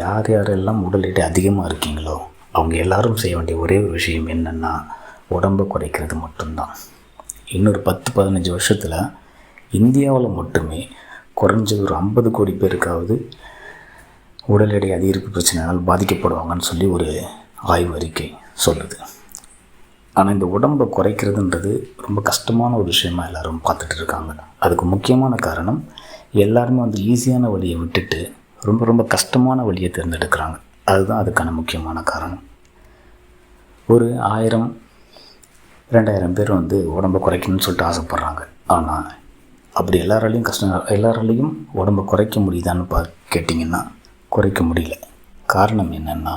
யார் யாரெல்லாம் உடல் எடை அதிகமாக இருக்கீங்களோ அவங்க எல்லோரும் செய்ய வேண்டிய ஒரே ஒரு விஷயம் என்னென்னா உடம்பை குறைக்கிறது மட்டும்தான். இன்னொரு 10-15 வருஷத்தில் இந்தியாவில் மட்டுமே குறைஞ்சது ஒரு 50 கோடி பேருக்காவது உடல் எடை அதிகரிப்பு பிரச்சனையால் பாதிக்கப்படுவாங்கன்னு சொல்லி ஒரு ஆய்வு அறிக்கை சொல்லுது. ஆனால் இந்த உடம்பை குறைக்கிறதுன்றது ரொம்ப கஷ்டமான ஒரு விஷயமா எல்லோரும் பார்த்துட்டு இருக்காங்க. அதுக்கு முக்கியமான காரணம் எல்லாருமே ஈஸியான வழியை விட்டுட்டு ரொம்ப ரொம்ப கஷ்டமான வழியை தேர்ந்தெடுக்கிறாங்க. அதுதான் அதுக்கான முக்கியமான காரணம். ஒரு 1000-2000 பேர் உடம்பை குறைக்கணும்னு சொல்லிட்டு ஆசைப்பட்றாங்க. ஆனால் அப்படி எல்லாராலையும் உடம்பை குறைக்க முடியுதான்னு கேட்டிங்கன்னா குறைக்க முடியல. காரணம் என்னென்னா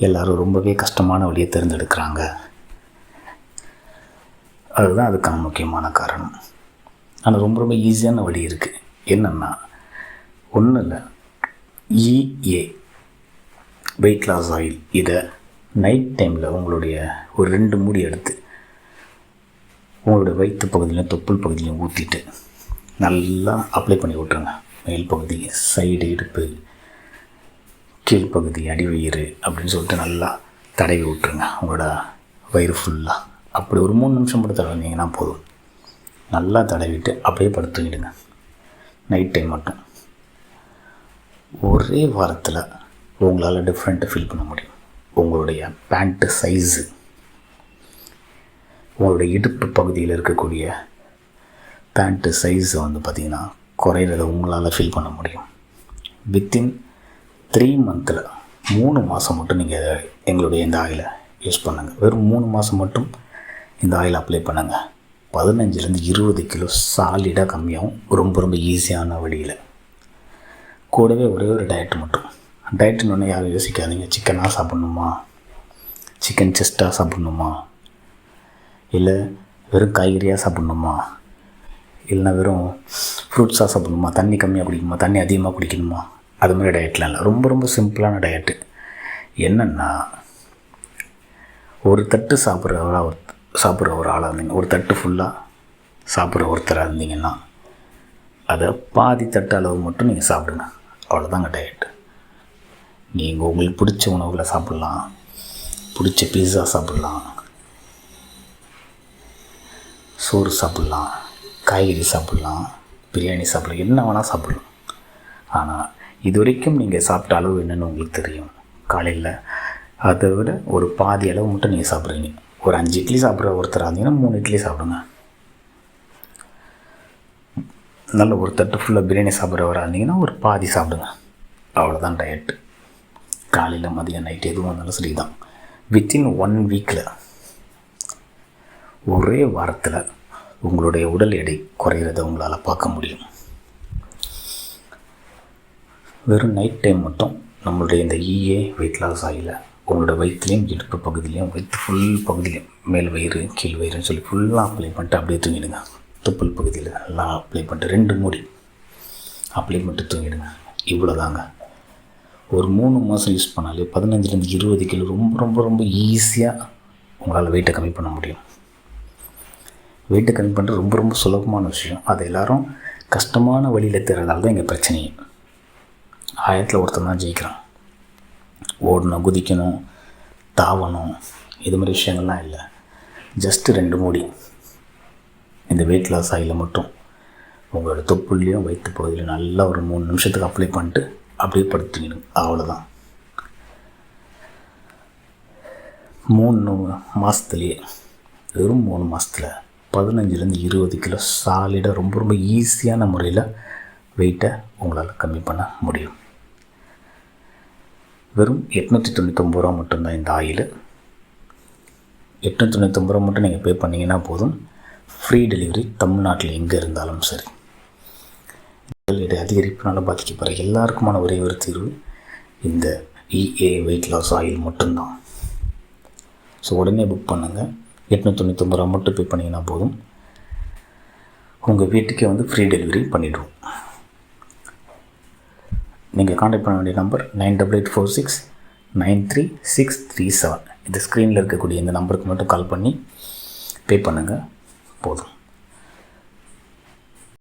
எல்லோரும் ரொம்பவே கஷ்டமான வழியை தேர்ந்தெடுக்கிறாங்க. அதுதான் அதுக்கான முக்கியமான காரணம். ஆனால் ரொம்ப ரொம்ப ஈஸியான வழி இருக்குது. என்னென்னா ஒன்றும் இல்லை, EA வெயிட் லாஸ் ஆயில். இதை நைட் டைமில் உங்களுடைய ஒரு 2 மூடி எடுத்து உங்களுடைய வயிற்று பகுதியிலையும் தொப்புள் பகுதியிலையும் ஊற்றிட்டு நல்லா அப்ளை பண்ணி விட்ருங்க. மேல் பகுதி, சைடு, இடுப்பு, கீழ்ப்பகுதி, அடிவயிறு அப்படின்னு சொல்லிட்டு நல்லா தடவி விட்ருங்க உங்களோட வயிறு ஃபுல்லாக. அப்படி ஒரு 3 நிமிஷம் மட்டும் தடவிங்கன்னா போதும். நல்லா தடவிட்டு அப்படியே படுத்துக்கிடுங்க நைட் டைம் மட்டும். ஒரே வாரத்தில் உங்களால் டிஃப்ரெண்ட்டை ஃபீல் பண்ண முடியும். உங்களுடைய பேண்ட்டு சைஸு, உங்களுடைய இடுப்பு பகுதியில் இருக்கக்கூடிய பேண்ட்டு சைஸு பார்த்திங்கன்னா குறையிறத உங்களால் ஃபீல் பண்ண முடியும். வித்தின் 3 மந்தில் 3 மாதம் மட்டும் நீங்கள் எங்களுடைய இந்த ஆயிலை யூஸ் பண்ணுங்கள். வெறும் 3 மாதம் மட்டும் இந்த ஆயில் அப்ளை பண்ணுங்கள். 15-20 கிலோ சாலிடாக கம்மியாகும். ரொம்ப ரொம்ப ஈஸியான வழியில். கூடவே ஒரே ஒரு டயட்டு மட்டும். டயட்டுன்னு ஒன்று யாரும் யோசிக்காதீங்க. சிக்கனாக சாப்பிட்ணுமா, சிக்கன் செஸ்ட்டாக சாப்பிட்ணுமா, இல்லை வெறும் காய்கறியாக சாப்பிட்ணுமா, இல்லைனா வெறும் ஃப்ரூட்ஸாக சாப்பிட்ணுமா, தண்ணி கம்மியாக குடிக்கணுமா, தண்ணி அதிகமாக குடிக்கணுமா, அது மாதிரி டயட்லாம் இல்லை. ரொம்ப ரொம்ப சிம்பிளான டயட்டு. என்னென்னா ஒரு தட்டு சாப்பிட்ற ஒரு ஆளாக இருந்தீங்க, ஒரு தட்டு ஃபுல்லாக சாப்பிட்ற ஒருத்தராக இருந்தீங்கன்னா அதை பாதி தட்டு அளவு மட்டும் நீங்கள் சாப்பிடுங்க. அவ்வளோதாங்க டயட்டு. நீங்கள் உங்களுக்கு பிடிச்ச உணவுகளை சாப்பிட்லாம், பிடிச்ச பீஸா சாப்பிட்லாம், சோறு சாப்பிட்லாம், காய்கறி சாப்பிட்லாம், பிரியாணி சாப்பிட்லாம், என்ன வேணால் சாப்பிட்லாம். ஆனால் இது வரைக்கும் நீங்கள் சாப்பிட்ட அளவு என்னென்னு உங்களுக்கு தெரியும். காலையில் அதை விட ஒரு பாதி அளவு மட்டும் நீங்கள் சாப்பிட்றீங்க. ஒரு 5 இட்லி சாப்பிட்ற ஒருத்தராக இருந்தீங்கன்னா 3 இட்லி சாப்பிடுங்க. நல்ல ஒரு தட்டு ஃபுல்லாக பிரியாணி சாப்பிட்றவராக இருந்தீங்கன்னா ஒரு பாதி சாப்பிடுங்க. அவ்வளோதான் டயட்டு. காலையில், மதியம், நைட்டு எதுவும் இருந்தாலும் சரி தான். வித்தின் 1 வீக்கில், ஒரே வாரத்தில் உங்களுடைய உடல் எடை குறையிறத உங்களால் பார்க்க முடியும். வெறும் நைட் டைம் மட்டும் நம்மளுடைய இந்த EA வெயிட் லாஸ் ஆயிலை உங்களோட வயிற்றுலையும் இடுப்பு பகுதியிலையும் வயிற்று ஃபுல் பகுதியிலையும் மேல் வயிறு கீழ் வயிறுன்னு சொல்லி ஃபுல்லாக அப்ளை பண்ணிட்டு அப்படியே தூங்கிடுங்க. தொப்புள் பகுதியில் நல்லா அப்ளை பண்ணிட்டு 2 மூடி அப்ளை பண்ணிட்டு தூங்கிடுங்க. இவ்வளோ தாங்க. ஒரு 3 மாதம் யூஸ் பண்ணாலே 15-20 கிலோ ரொம்ப ரொம்ப ரொம்ப ஈஸியாக உங்களால் வெயிட்டை கம்மி பண்ண முடியும். வெயிட்டை கம்மி பண்ணுறது ரொம்ப ரொம்ப சுலபமான விஷயம். அது எல்லோரும் கஷ்டமான வழியில் தேர்றதால தான் இங்கே பிரச்சனையே. 1000ல் ஒருத்தன் தான் ஜெயிக்கிறான். ஓடணும், குதிக்கணும், தாவணும், இது மாதிரி விஷயங்கள்லாம் இல்லை. ஜஸ்ட்டு 2 மூடி இந்த வெயிட் லாஸ் ஆயிலை மட்டும் உங்களோட தொப்புள்லேயும் வயிற்று பகுதியிலையும் நல்லா ஒரு 3 நிமிஷத்துக்கு அப்ளை பண்ணிட்டு அப்படியே படுத்துக்கிடுங்க. அவ்வளோதான். 3 மாதத்துலேயே, வெறும் 3 மாதத்தில் 15-20 கிலோ சாலிடாக ரொம்ப ரொம்ப ஈஸியான முறையில் வெயிட்டை உங்களால் கம்மி பண்ண முடியும். வெறும் 899 ரூபா மட்டும்தான் இந்த ஆயில். 899 ரூபா மட்டும் நீங்கள் பே பண்ணிங்கன்னா போதும். ஃப்ரீ டெலிவரி தமிழ்நாட்டில் எங்கே இருந்தாலும் சரி. உடல் எடை அதிகரிப்பினால் பாதிக்கப்படுற எல்லாருக்குமான ஒரே ஒரு தீர்வு இந்த EA வெயிட் லாஸ் ஆயில் மட்டும்தான். ஸோ உடனே புக் பண்ணுங்கள். 899 ரூபா மட்டும் பே பண்ணிங்கன்னா போதும். உங்கள் வீட்டுக்கே ஃப்ரீ டெலிவரி பண்ணிவிடுவோம். நீங்கள் கான்டாக்ட் பண்ண வேண்டிய நம்பர் 9846933637. இந்த ஸ்க்ரீனில் இருக்கக்கூடிய இந்த நம்பருக்கு மட்டும் கால் பண்ணி பே பண்ணுங்கள் போதும்.